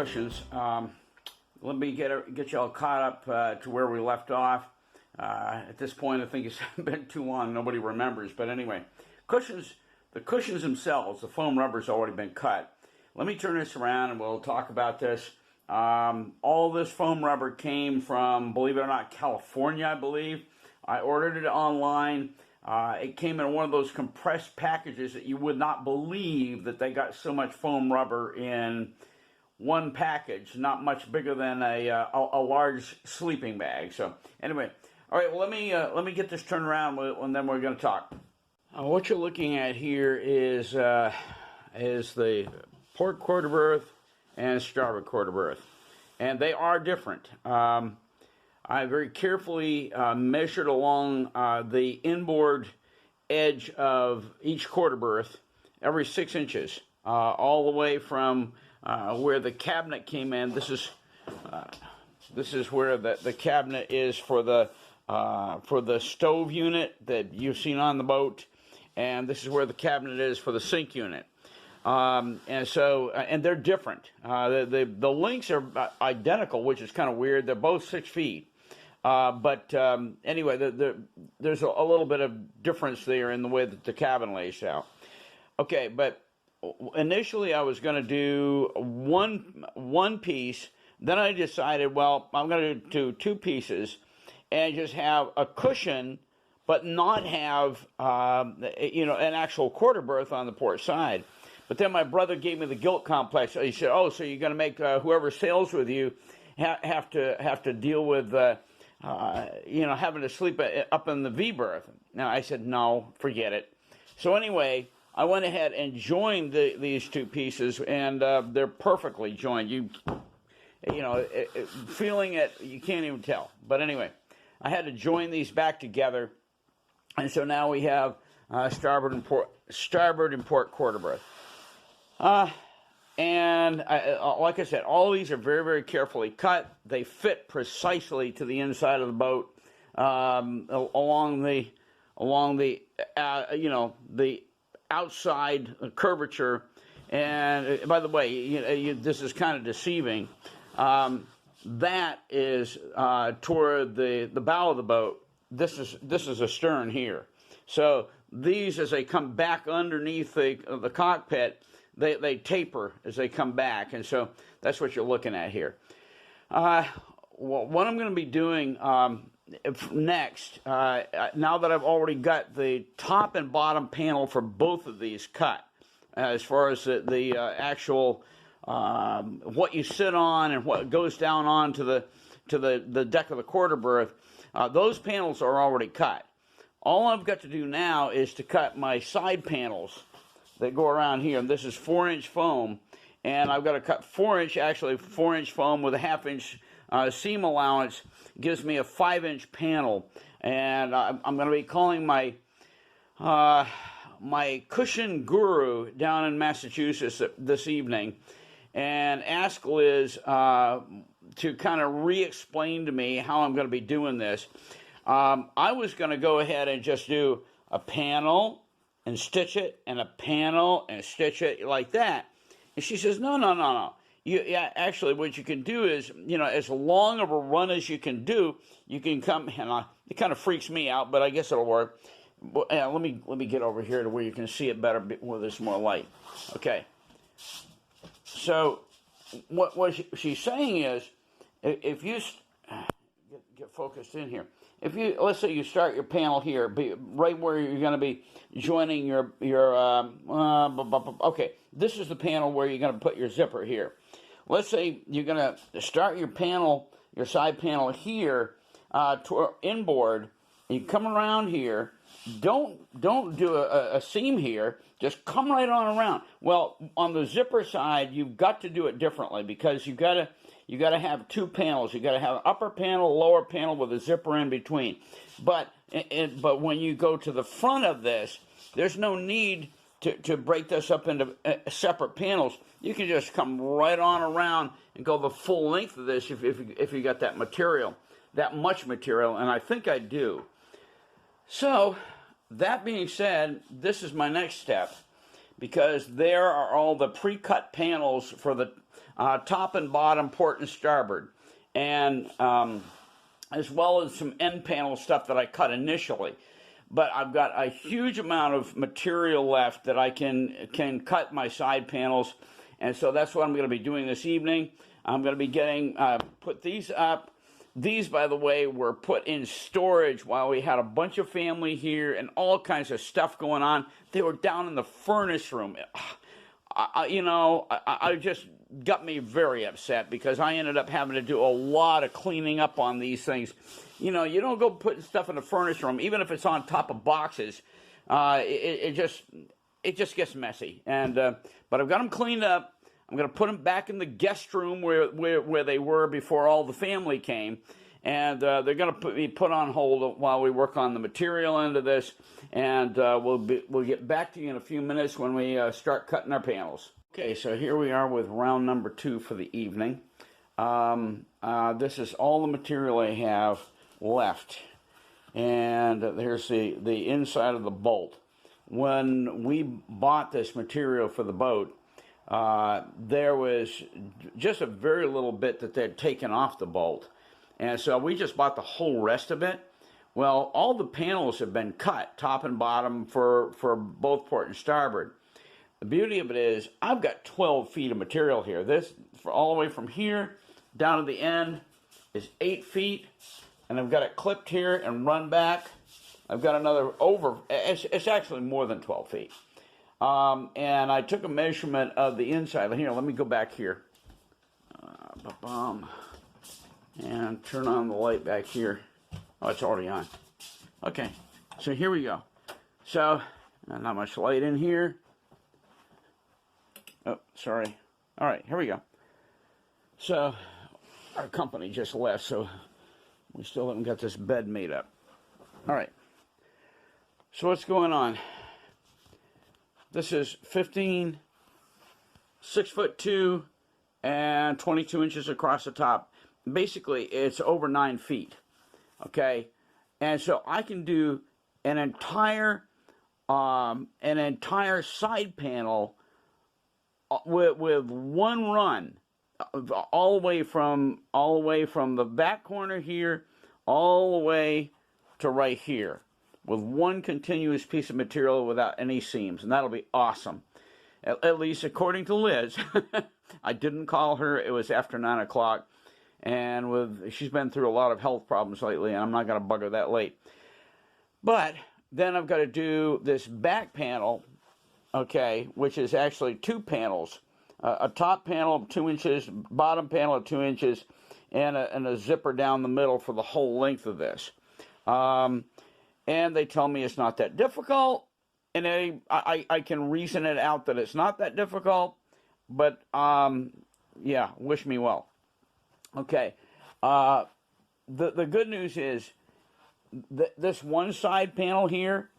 Cushions. Let me get you all caught up to where we left off. At this point, I think it's been too long. Nobody remembers. But anyway, the cushions themselves, the foam rubber's already been cut. Let me turn this around and we'll talk about this. All this foam rubber came from, believe it or not, California, I believe. I ordered it online. It came in one of those compressed packages that you would not believe that they got so much foam rubber in one package, not much bigger than a large sleeping bag. So anyway, all right. Well, let me get this turned around, and then we're going to talk. What you're looking at here is the port quarter berth and starboard quarter berth, and they are different. I very carefully measured along the inboard edge of each quarter berth every 6 inches, all the way from where the cabinet came in. This is where the cabinet is for the stove unit that you've seen on the boat, and this is where the cabinet is for the sink unit. And they're different. The lengths are identical, which is kind of weird. They're both 6 feet. But anyway, there's a little bit of difference there in the way that the cabin lays out. Okay, but initially I was going to do one piece. Then I decided, well, I'm going to do 2 pieces and just have a cushion, but not have an actual quarter berth on the port side. But then my brother gave me the guilt complex. He said, "Oh, so you're going to make whoever sails with you have to deal with having to sleep up in the V berth." Now I said, "No, forget it." So anyway, I went ahead and joined these 2 pieces, and they're perfectly joined. Feeling it, you can't even tell. But anyway, I had to join these back together, and so now we have starboard and port quarter berth. And like I said, all these are very, very carefully cut. They fit precisely to the inside of the boat, along the outside curvature. And by the way, this is kind of deceiving. That is toward the bow of the boat. This is a stern here. So these, as they come back underneath the cockpit, they taper as they come back, and so that's what you're looking at here. Well, what I'm going to be doing next, now that I've already got the top and bottom panel for both of these cut, as far as the actual what you sit on and what goes down onto the deck of the quarter berth, those panels are already cut. All I've got to do now is to cut my side panels that go around here. And this is 4-inch foam, and I've got to cut 4-inch foam with a 1/2 inch seam allowance. Gives me a 5-inch panel, and I'm going to be calling my cushion guru down in Massachusetts this evening and ask Liz to kind of re-explain to me how I'm going to be doing this. I was going to go ahead and just do a panel and stitch it, and a panel and stitch it like that. And she says, no. Actually, what you can do is, as long of a run as you can do, you can come, and it kind of freaks me out, but I guess it'll work. Let me get over here to where you can see it better where there's more light. Okay. So what she's saying is, if you get focused in here. Let's say you start your panel here, right where you're going to be joining your okay, this is the panel where you're going to put your zipper here. Let's say you're going to start your panel, your side panel here, inboard. You come around here. Don't do a seam here. Just come right on around. Well, on the zipper side, you've got to do it differently because you got to have 2 panels. You got to have an upper panel, lower panel with a zipper in between. But when you go to the front of this, there's no need to break this up into separate panels. You can just come right on around and go the full length of this if you got that much material, and I think I do. So, that being said, this is my next step, because there are all the pre-cut panels for the top and bottom, port and starboard, and as well as some end panel stuff that I cut initially. But I've got a huge amount of material left that I can cut my side panels, and so that's what I'm going to be doing this evening. I'm going to be getting put these up. These, by the way, were put in storage while we had a bunch of family here and all kinds of stuff going on. They were down in the furnace room. I just got me very upset because I ended up having to do a lot of cleaning up on these things. You know, you don't go putting stuff in the furnace room, even if it's on top of boxes. It just gets messy. And but I've got them cleaned up. I'm going to put them back in the guest room where they were before all the family came. And they're going to be put on hold while we work on the material end of this. And we'll get back to you in a few minutes when we start cutting our panels. Okay, so here we are with round number 2 for the evening. This is all the material I have left. And there's the inside of the bolt. When we bought this material for the boat, there was just a very little bit that they'd taken off the bolt. And so we just bought the whole rest of it. Well, all the panels have been cut, top and bottom, for both port and starboard. The beauty of it is I've got 12 feet of material here. This, all the way from here down to the end, is 8 feet. And I've got it clipped here and run back. I've got another it's actually more than 12 feet. And I took a measurement of the inside. Here, let me go back here. And turn on the light back here. Oh, it's already on. Okay, so here we go. So, not much light in here. Oh, sorry. All right, here we go. So, our company just left, so we still haven't got this bed made up. All right. So what's going on? This is 15, 6'2", and 22 inches across the top. Basically, it's over 9 feet. Okay, and so I can do an entire side panel with one run, all the way from the back corner here, all the way to right here, with one continuous piece of material without any seams, and that'll be awesome. At least according to Liz. I didn't call her. It was after 9 o'clock, and she's been through a lot of health problems lately, and I'm not going to bug her that late. But then I've got to do this back panel, okay, which is actually 2 panels. A top panel of 2 inches, bottom panel of 2 inches, and a zipper down the middle for the whole length of this. And they tell me it's not that difficult, and I can reason it out that it's not that difficult, but yeah, wish me well. Okay, the good news is this one side panel here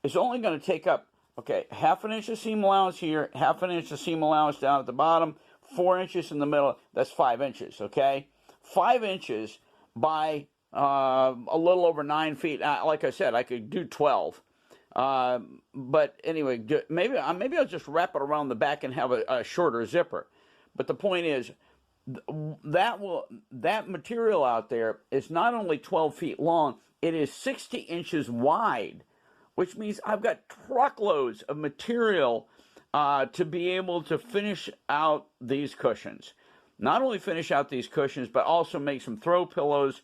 is only going to take up, okay, 1/2 inch of seam allowance here, 1/2 inch of seam allowance down at the bottom, 4 inches in the middle. That's 5 inches, okay? 5 inches by a little over 9 feet. Like I said, I could do 12. But anyway, maybe I'll just wrap it around the back and have a shorter zipper. But the point is, that material out there is not only 12 feet long, it is 60 inches wide, which means I've got truckloads of material to be able to finish out these cushions. Not only finish out these cushions, but also make some throw pillows,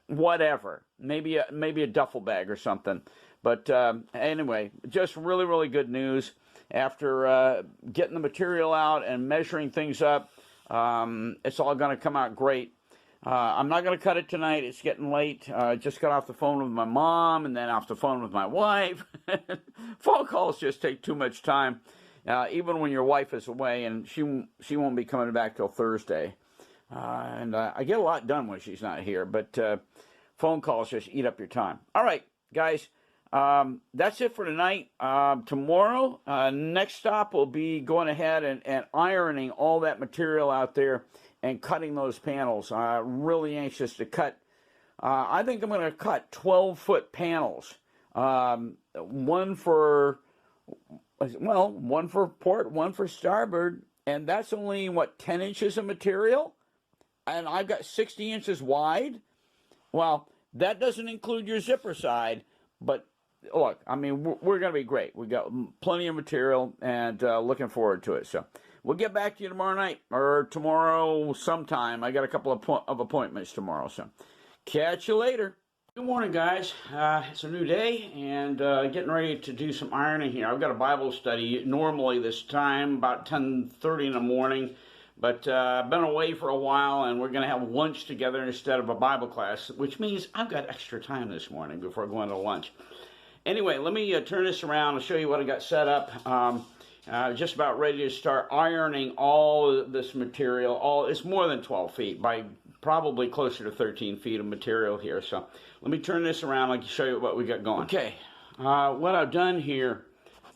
whatever. Maybe a duffel bag or something. But anyway, just really, really good news. After getting the material out and measuring things up, it's all going to come out great. I'm not going to cut it tonight. It's getting late. I just got off the phone with my mom and then off the phone with my wife. Phone calls just take too much time, even when your wife is away, and she won't be coming back till Thursday. And I get a lot done when she's not here, but phone calls just eat up your time. All right, guys. That's it for tonight. Tomorrow, next stop will be going ahead and ironing all that material out there and cutting those panels. Really anxious to cut. I think I'm going to cut 12-foot panels. One for port, one for starboard, and that's only, what, 10 inches of material? And I've got 60 inches wide? Well, that doesn't include your zipper side, but look, I mean, we're going to be great. We got plenty of material, and looking forward to it. So we'll get back to you tomorrow night, or tomorrow sometime. I got a couple of appointments tomorrow, so catch you later. Good morning, guys. It's a new day, and getting ready to do some ironing here. I've got a Bible study normally this time, about 10:30 in the morning, but I've been away for a while, and we're going to have lunch together instead of a Bible class, which means I've got extra time this morning before going to lunch. Anyway, let me turn this around and show you what I got set up. Just about ready to start ironing all this material. It's more than 12 feet, by probably closer to 13 feet of material here. So let me turn this around. I can show you what we got going. Okay, what I've done here,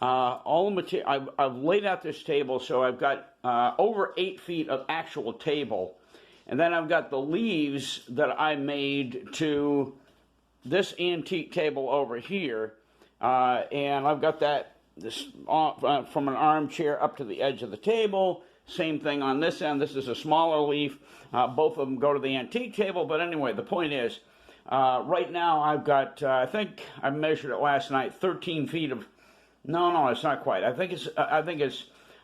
all the material, I've laid out this table, so I've got over 8 feet of actual table, and then I've got the leaves that I made to this antique table over here, and I've got this from an armchair up to the edge of the table. Same thing on this end. This is a smaller leaf. Both of them go to the antique table, but anyway, the point is, right now I've got, I think I measured it last night, 13 feet of, no, it's not quite. I think it's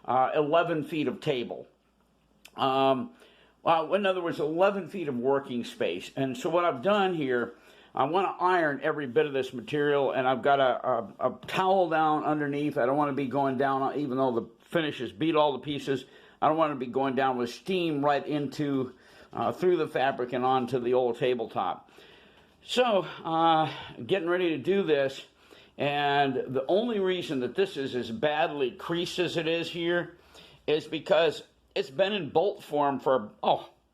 11 feet of table. Well, in other words, 11 feet of working space. And so what I've done here, I want to iron every bit of this material, and I've got a towel down underneath. I don't want to be going down, even though the finish is beat all the pieces, I don't want to be going down with steam right into, through the fabric and onto the old tabletop. So, getting ready to do this, and the only reason that this is as badly creased as it is here is because it's been in bolt form for,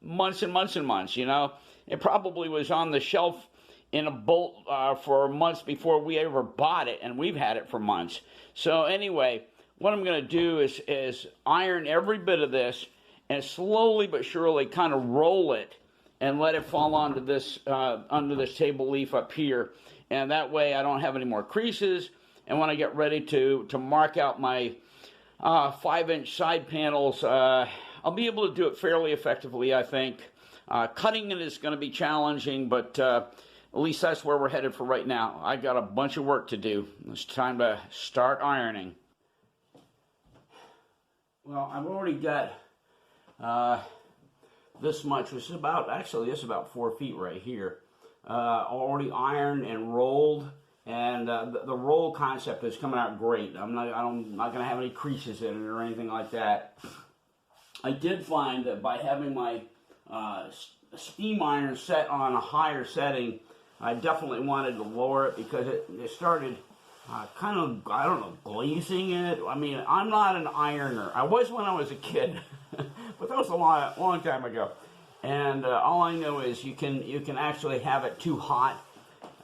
months and months and months, you know. It probably was on the shelf in a bolt for months before we ever bought it, and we've had it for months. So anyway, what I'm going to do is iron every bit of this and slowly but surely kind of roll it and let it fall onto this under this table leaf up here, and that way I don't have any more creases. And when I get ready to mark out my 5-inch side panels, I'll be able to do it fairly effectively, I think. Cutting it is going to be challenging, but at least that's where we're headed for right now. I got a bunch of work to do. It's time to start ironing. Well, I've already got this much, which is about, actually this is about 4 feet right here, already ironed and rolled, and the roll concept is coming out great. I'm not going to have any creases in it or anything like that. I did find that by having my steam iron set on a higher setting, I definitely wanted to lower it because it started kind of, I don't know, glazing it. I mean, I'm not an ironer. I was when I was a kid, but that was a long time ago. And all I know is you can actually have it too hot.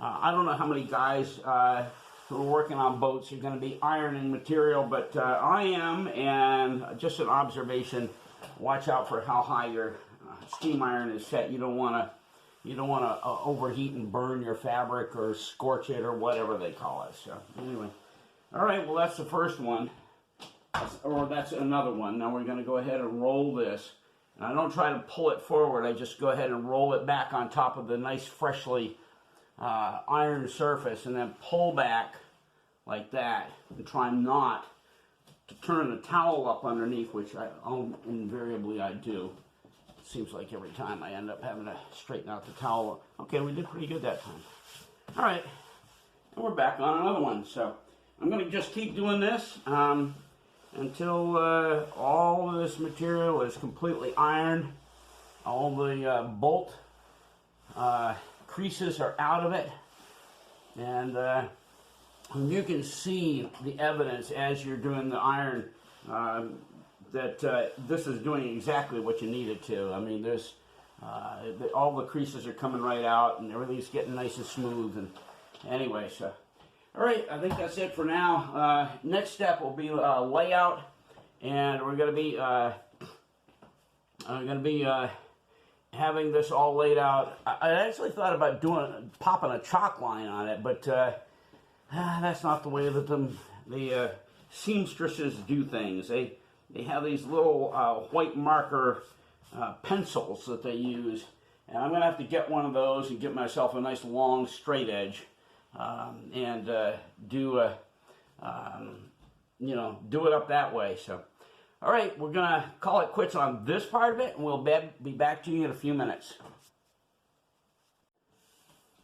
I don't know how many guys who are working on boats are going to be ironing material, but I am. And just an observation: watch out for how high your steam iron is set. You don't want to overheat and burn your fabric or scorch it or whatever they call it. So anyway, all right. Well, that's the first one, or that's another one. Now we're going to go ahead and roll this. And I don't try to pull it forward. I just go ahead and roll it back on top of the nice freshly ironed surface, and then pull back like that, and try not to turn the towel up underneath, which invariably I do. Seems like every time I end up having to straighten out the towel. Okay, we did pretty good that time. All right, and we're back on another one. So I'm going to just keep doing this until all of this material is completely ironed. All the bolt creases are out of it. And you can see the evidence as you're doing the iron that this is doing exactly what you need it to. I mean, there's all the creases are coming right out, and everything's getting nice and smooth. And anyway, so all right, I think that's it for now. Next step will be layout, and we're going to be having this all laid out. I actually thought about popping a chalk line on it, but that's not the way that the seamstresses do things. they have these little white marker pencils that they use, and I'm going to have to get one of those and get myself a nice long straight edge, and do a do it up that way. So, all right, we're going to call it quits on this part of it, and we'll be back to you in a few minutes.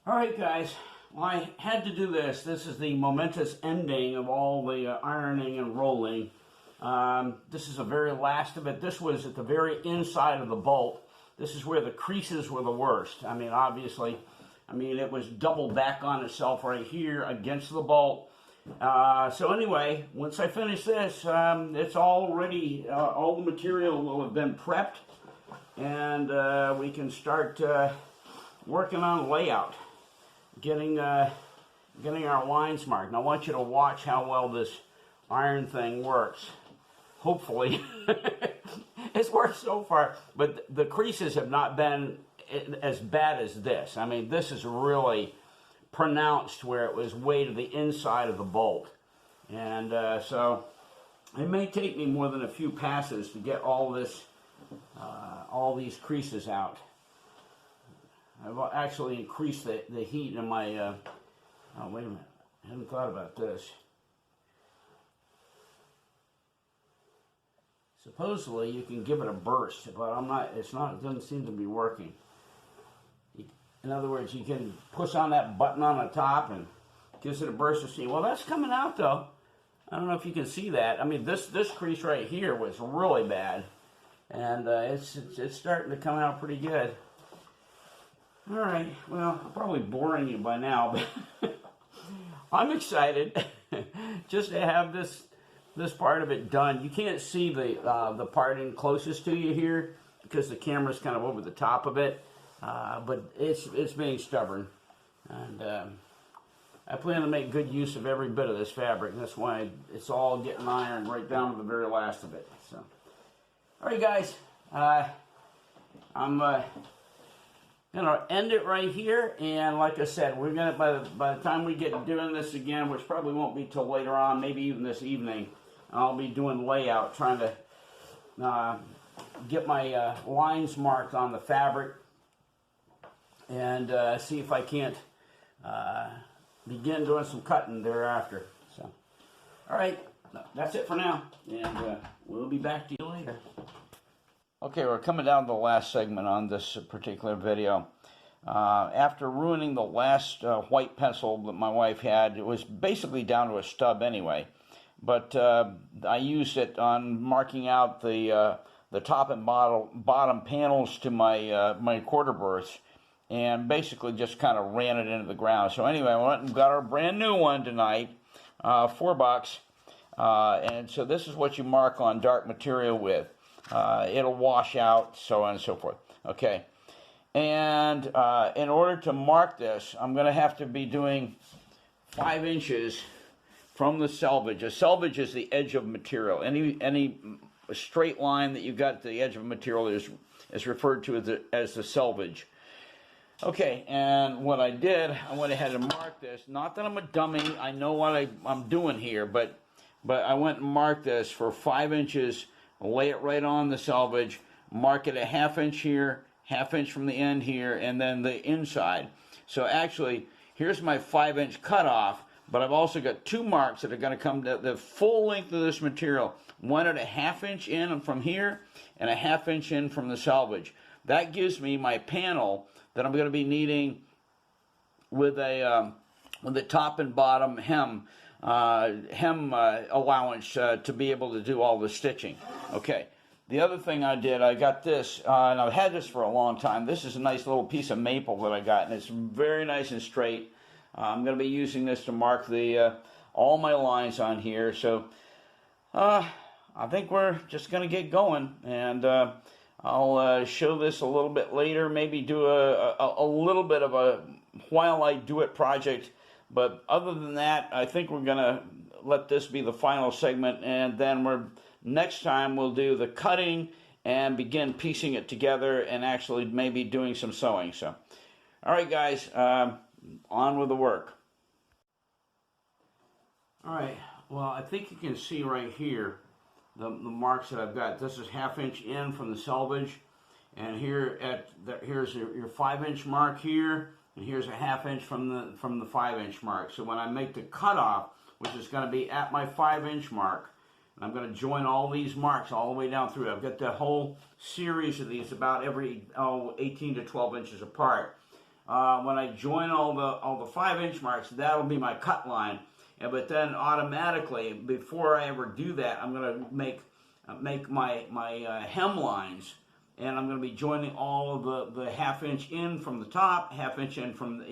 All right, guys. Well, I had to do this. This is the momentous ending of all the ironing and rolling. This is the very last of it. This was at the very inside of the bolt. This is where the creases were the worst. I mean, obviously, it was double back on itself right here against the bolt. So anyway, once I finish this, it's all ready. All the material will have been prepped, and we can start working on layout. Getting our lines marked. And I want you to watch how well this iron thing works. Hopefully. It's worked so far, but the creases have not been as bad as this. I mean, this is really pronounced where it was way to the inside of the bolt. And so it may take me more than a few passes to get all these creases out. I've actually increased the heat in my, oh wait a minute, I hadn't thought about this. Supposedly you can give it a burst, but it doesn't seem to be working. In other words, you can push on that button on the top and it gives it a burst of steam. Well, that's coming out though. I don't know if you can see that. I mean, this crease right here was really bad, and it's starting to come out pretty good. All right, well, I'm probably boring you by now, but I'm excited just to have this part of it done. You can't see the part in closest to you here because the camera's kind of over the top of it, but it's being stubborn, and I plan to make good use of every bit of this fabric, and that's why it's all getting ironed right down to the very last of it. So, all right, guys, I'm gonna end it right here, and like I said, we're gonna by the time we get doing this again, which probably won't be till later on, maybe even this evening, I'll be doing layout, trying to get my lines marked on the fabric, and see if I can't begin doing some cutting thereafter. So, all right, that's it for now, and we'll be back to you later. Okay, we're coming down to the last segment on this particular video. After ruining the last white pencil that my wife had, it was basically down to a stub anyway. But I used it on marking out the top and bottom panels to my quarter berths, and basically just kind of ran it into the ground. So anyway, I went and got our brand new one tonight, $4. And so this is what you mark on dark material with. It'll wash out, so on and so forth. Okay, and in order to mark this, I'm going to have to be doing 5 inches from the selvage. A selvage is the edge of material. Any straight line that you've got at the edge of material is referred to as the selvage. Okay, and what I did, I went ahead and marked this. Not that I'm a dummy, I know what I'm doing here, but I went and marked this for 5 inches. Lay it right on the selvage, mark it a 1/2 inch here, 1/2 inch from the end here, and then the inside. So actually, here's my 5 inch cutoff, but I've also got 2 marks that are going to come to the full length of this material. One at a 1/2 inch in from here, and a 1/2 inch in from the selvage. That gives me my panel that I'm going to be needing with the top and bottom hem allowance to be able to do all the stitching. Okay, the other thing I did, I got this, and I've had this for a long time. This is a nice little piece of maple that I got, and it's very nice and straight. I'm going to be using this to mark all my lines on here. So I think we're just going to get going, and I'll show this a little bit later, maybe do a little bit of a while I do it project. But other than that, I think we're going to let this be the final segment, and then next time we'll do the cutting and begin piecing it together and actually maybe doing some sewing. So, all right, guys, on with the work. All right, well, I think you can see right here the marks that I've got. This is 1/2 inch in from the selvage, and here's your 5-inch mark here, and here's a 1/2 inch from the 5-inch mark. So when I make the cutoff, which is going to be at my 5-inch mark, and I'm going to join all these marks all the way down through. I've got the whole series of these about every 18 to 12 inches apart. When I join all the 5-inch marks, that'll be my cut line. But then automatically, before I ever do that, I'm going to make my hem lines, and I'm going to be joining all of the 1/2 inch in from the top, 1/2 inch in from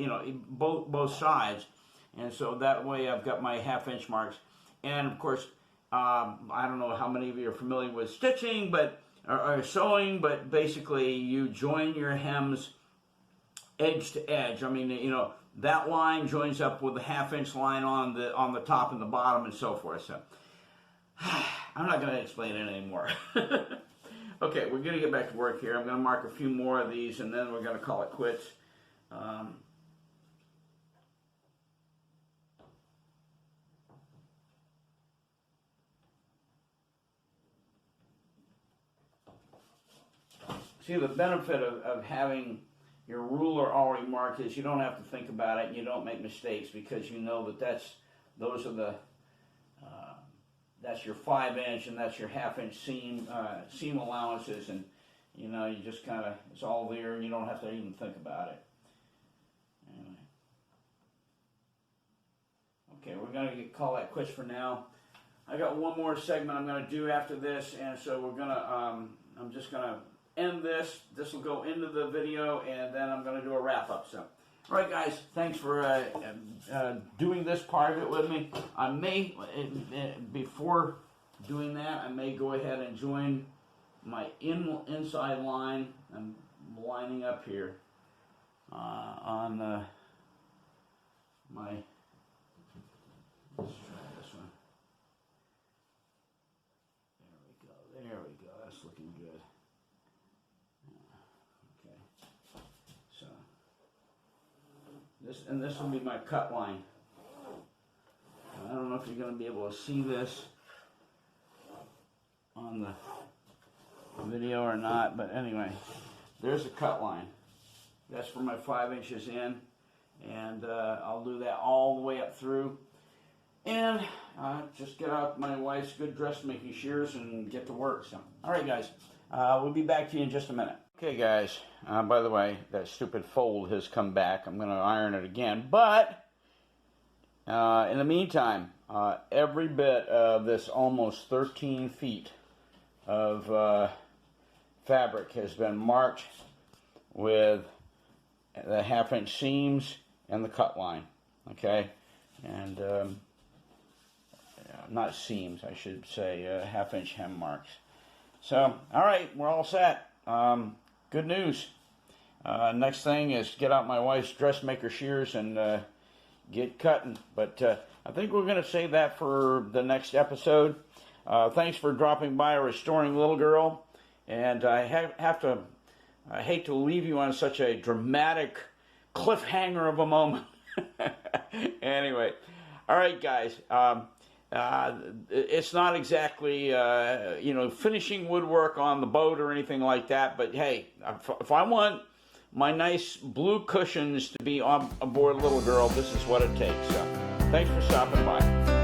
both sides, and so that way I've got my 1/2 inch marks. And of course, I don't know how many of you are familiar with stitching, or sewing, but basically you join your hems edge to edge. I mean, that line joins up with the 1/2 inch line on the top and the bottom and so forth. So I'm not going to explain it anymore. Okay, we're going to get back to work here. I'm going to mark a few more of these, and then we're going to call it quits. See, the benefit of having your ruler already marked is you don't have to think about it, and you don't make mistakes, because you know that's your 5-inch and that's your 1/2 inch seam allowances, and you just kind of, it's all there, and you don't have to even think about it. Anyway. Okay, we're going to call that quits for now. I got one more segment I'm going to do after this, and so we're going to I'm just going to end this. This will go into the video, and then I'm going to do a wrap-up. So, all right, guys, thanks for doing this part of it with me. I may, before doing that, I may go ahead and join my inside line. I'm lining up here on my, let's try this one. There we go, that's looking good. This will be my cut line. I don't know if you're going to be able to see this on the video or not, but anyway, there's a cut line. That's for my 5 inches in, and I'll do that all the way up through, and just get out my wife's good dressmaking shears and get to work. So, all right, guys, we'll be back to you in just a minute. Okay, guys, by the way, that stupid fold has come back. I'm going to iron it again, but in the meantime, every bit of this almost 13 feet of fabric has been marked with the 1/2 inch seams and the cut line, okay? And not seams, I should say, 1/2 inch hem marks. So, all right, we're all set. Good news. Next thing is get out my wife's dressmaker shears and get cutting. But I think we're going to save that for the next episode. Thanks for dropping by Restoring Little Girl. And I hate to leave you on such a dramatic cliffhanger of a moment. Anyway, all right, guys. It's not exactly, finishing woodwork on the boat or anything like that, but hey, if I want my nice blue cushions to be on aboard Little Girl, this is what it takes. So, thanks for stopping by.